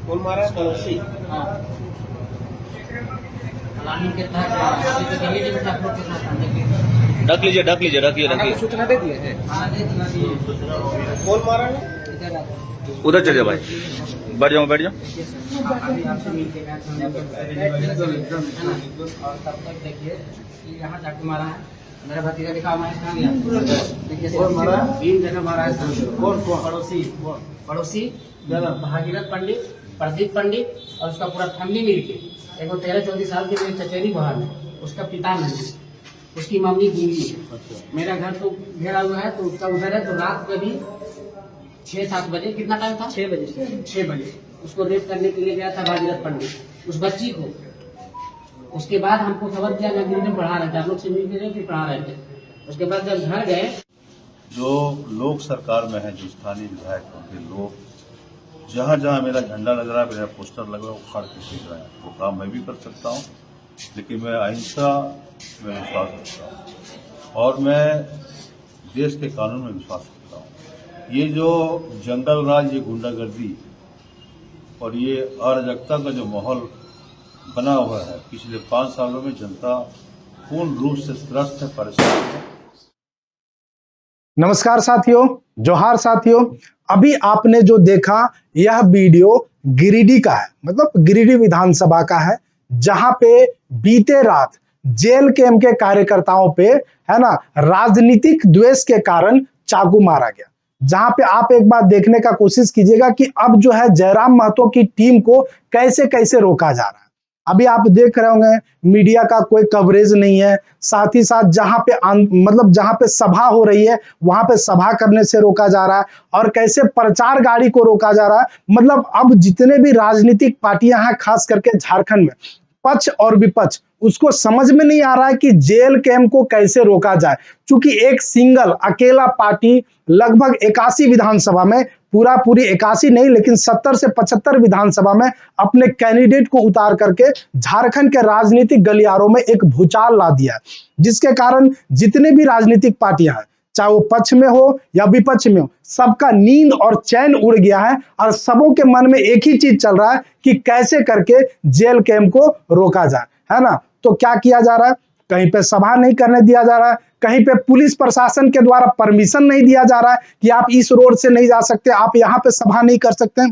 कौन मारा है? पड़ोसी। हाँ प्लानिंग के तहत अभी तो गिरिडीह में आप लोग के साथ आने के ढक लीजिए। सूचना दे दिए हैं। हाँ दे दिया दिए। कौन मारा है? इधर आ जाओ। उधर चले जाओ भाई, बैठ जाओ। अभी आपसे मिल के गया था और तब तक देखिए कि यहाँ जाके मारा है मेरा भतीजा दिखा मैं कहाँ गया देखिए कौन मारा? 3 जगह मारा है कौन पड़ोसी? पड़ोसी भागीरथ पंडित, प्रदीप पंडित और उसका पूरा फैमिली मिलके एक 13-14 साल के लिए चचेरी बहन है, उसका पिता नहीं, उसकी मम्मी बीवी है। मेरा घर तो घेरा हुआ है तो उसका उधर है। तो रात को भी 6-7 बजे, कितना टाइम था? 6 बजे उसको रेप करने के लिए गया था भागीरथ पंडित उस बच्ची को। उसके बाद हमको खबर दिया, मैं गिरिडीह में पढ़ा रहे थे, आप लोग से मिल के भी पढ़ा रहे थे। उसके बाद जब घर गए, जो लोग सरकार में है, जो स्थानीय विधायक के लोग जहाँ जहाँ मेरा झंडा लग रहा है, मेरा पोस्टर लग रहा है, उखाड़ के फेंक रहे हैं। वो काम मैं भी कर सकता हूँ, लेकिन मैं अहिंसा में विश्वास रखता हूँ और मैं देश के कानून में विश्वास रखता हूँ। ये जो जंगल राज, ये गुंडागर्दी और ये अराजकता का जो माहौल बना हुआ है, पिछले 5 सालों में जनता पूर्ण रूप से त्रस्त है, परेशान है। नमस्कार साथियों, जोहार साथियों। अभी आपने जो देखा यह वीडियो गिरिडीह का है, मतलब गिरिडीह विधानसभा का है, जहां पे बीते रात जेल कैंप के कार्यकर्ताओं पे, है ना, राजनीतिक द्वेष के कारण चाकू मारा गया। जहां पे आप एक बार देखने का कोशिश कीजिएगा कि अब जो है जयराम महतो की टीम को कैसे कैसे रोका जा रहा है। अभी आप देख रहे होंगे मीडिया का कोई कवरेज नहीं है, साथ ही साथ जहां पे मतलब जहां पे सभा हो रही है वहां पे सभा करने से रोका जा रहा है और कैसे प्रचार गाड़ी को रोका जा रहा है। मतलब अब जितने भी राजनीतिक पार्टियां हैं, खास करके झारखंड में, पक्ष और विपक्ष, उसको समझ में नहीं आ रहा है कि जेल कैंप को कैसे रोका जाए। क्योंकि एक सिंगल अकेला पार्टी लगभग 81 विधानसभा में, पूरी 81 नहीं लेकिन 70 से 75 विधानसभा में अपने कैंडिडेट को उतार करके झारखंड के राजनीतिक गलियारों में एक भूचाल ला दिया है, जिसके कारण जितने भी राजनीतिक पार्टियां हैं, चाहे वो पक्ष में हो या विपक्ष में हो, सबका नींद और चैन उड़ गया है और सबों के मन में एक ही चीज चल रहा है कि कैसे करके जेल कैंप को रोका जाए, है ना। तो क्या किया जा रहा है? कहीं पे सभा नहीं करने दिया जा रहा है, कहीं पे पुलिस प्रशासन के द्वारा परमिशन नहीं दिया जा रहा है कि आप इस रोड से नहीं जा सकते, आप यहाँ पे सभा नहीं कर सकते।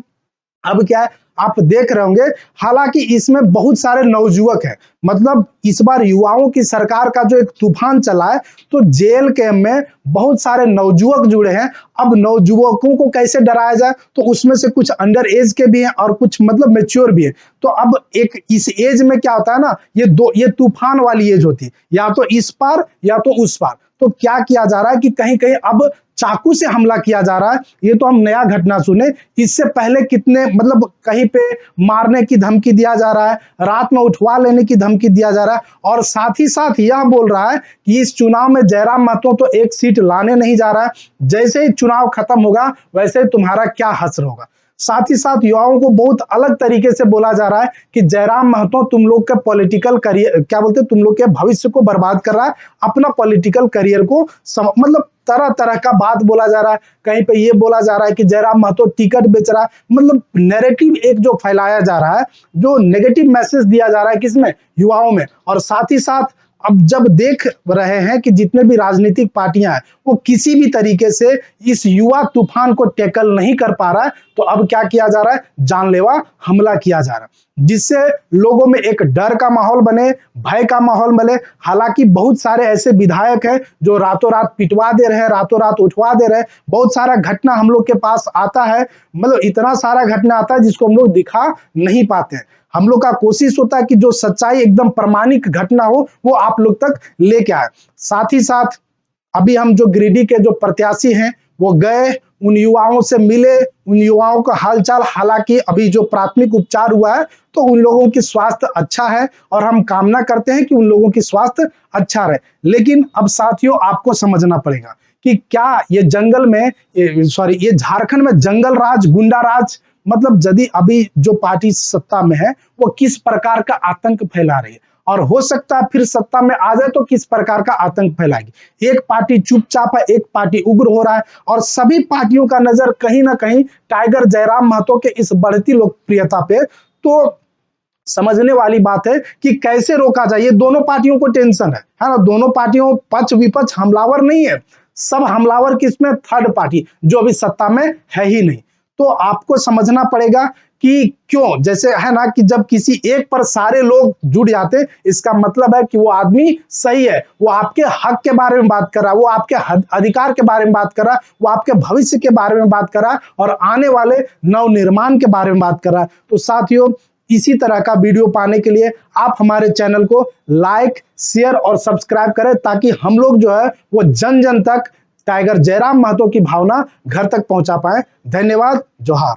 अब क्या है, आप देख रहे होंगे, हालांकि इसमें बहुत सारे नवयुवक हैं, मतलब इस बार युवाओं की सरकार का जो एक तूफान चला है, तो जेल कैंप में बहुत सारे नवयुवक जुड़े हैं। अब नवयुवकों को कैसे डराया जाए, तो उसमें से कुछ अंडर एज के भी हैं और कुछ मतलब मैच्योर भी है। तो अब एक इस एज में क्या होता है ना, ये तूफान वाली एज होती है, या तो इस पार या तो उस पार। तो क्या किया जा रहा है कि कहीं कहीं अब चाकू से हमला किया जा रहा है। ये तो हम नया घटना सुने, इससे पहले कितने मतलब कहीं पे मारने की धमकी दिया जा रहा है, रात में उठवा लेने की धमकी दिया जा रहा है, और साथ ही साथ यह बोल रहा है कि इस चुनाव में जयराम महतो तो एक सीट लाने नहीं जा रहा है, जैसे ही चुनाव खत्म होगा वैसे ही तुम्हारा क्या हश्र होगा। साथ ही साथ युवाओं को बहुत अलग तरीके से बोला जा रहा है कि जयराम महतो तुम लोग के पॉलिटिकल करियर, क्या बोलते हैं, तुम लोग के भविष्य को बर्बाद कर रहा है, अपना पॉलिटिकल करियर को मतलब तरह तरह का बात बोला जा रहा है। कहीं पे ये बोला जा रहा है कि जयराम महतो टिकट बेच रहा है, मतलब नैरेटिव एक जो फैलाया जा रहा है, जो नेगेटिव मैसेज दिया जा रहा है किसमें, युवाओं में। और साथ ही साथ अब जब देख रहे हैं कि जितने भी राजनीतिक पार्टियां हैं वो किसी भी तरीके से इस युवा तूफान को टैकल नहीं कर पा रहा है, तो अब क्या किया जा रहा है, जानलेवा हमला किया जा रहा है, जिससे लोगों में एक डर का माहौल बने, भय का माहौल बने। हालांकि बहुत सारे ऐसे विधायक हैं जो रातों रात पिटवा दे रहे हैं, रातों रात उठवा दे रहे हैं। बहुत सारा घटना हम लोग के पास आता है, मतलब इतना सारा घटना आता है जिसको हम लोग दिखा नहीं पाते हैं। हम लोग का कोशिश होता है कि जो सच्चाई एकदम प्रमाणिक घटना हो वो आप लोग तक लेके आए। साथ ही साथ अभी हम जो गिरिडीह के जो प्रत्याशी हैं वो गए, उन युवाओं से मिले, उन युवाओं का हालचाल, हालांकि अभी जो प्राथमिक उपचार हुआ है तो उन लोगों की स्वास्थ्य अच्छा है और हम कामना करते हैं कि उन लोगों की स्वास्थ्य अच्छा रहे। लेकिन अब साथियों आपको समझना पड़ेगा कि क्या ये जंगल में ये झारखंड में जंगल राज, गुंडा राज, मतलब यदि अभी जो पार्टी सत्ता में है वो किस प्रकार का आतंक फैला रही है। और हो सकता है फिर सत्ता में आ जाए तो किस प्रकार का आतंक फैलाएगी। एक पार्टी चुपचाप है, एक पार्टी उग्र हो रहा है और सभी पार्टियों का नजर कहीं ना कहीं टाइगर जयराम महतो के इस बढ़ती लोकप्रियता पे। तो समझने वाली बात है कि कैसे रोका जाए। ये दोनों पार्टियों को टेंशन है ना। दोनों पार्टियों पक्ष विपक्ष हमलावर नहीं है, सब हमलावर किसमें, थर्ड पार्टी जो अभी सत्ता में है ही नहीं। तो आपको समझना पड़ेगा कि क्यों, जैसे है ना कि जब किसी एक पर सारे लोग जुट जाते इसका मतलब है कि वो आदमी सही है, वो आपके हक के बारे में बात कर रहा है, वो आपके अधिकार के बारे में बात कर रहा है, वो आपके भविष्य के बारे में बात कर रहा है और आने वाले नवनिर्माण के बारे में बात कर रहा है। तो साथियों, इसी तरह का वीडियो पाने के लिए आप हमारे चैनल को लाइक, शेयर और सब्सक्राइब करें ताकि हम लोग जो है वो जन जन तक टाइगर जयराम महतो की भावना घर तक पहुंचा पाए। धन्यवाद। जोहार।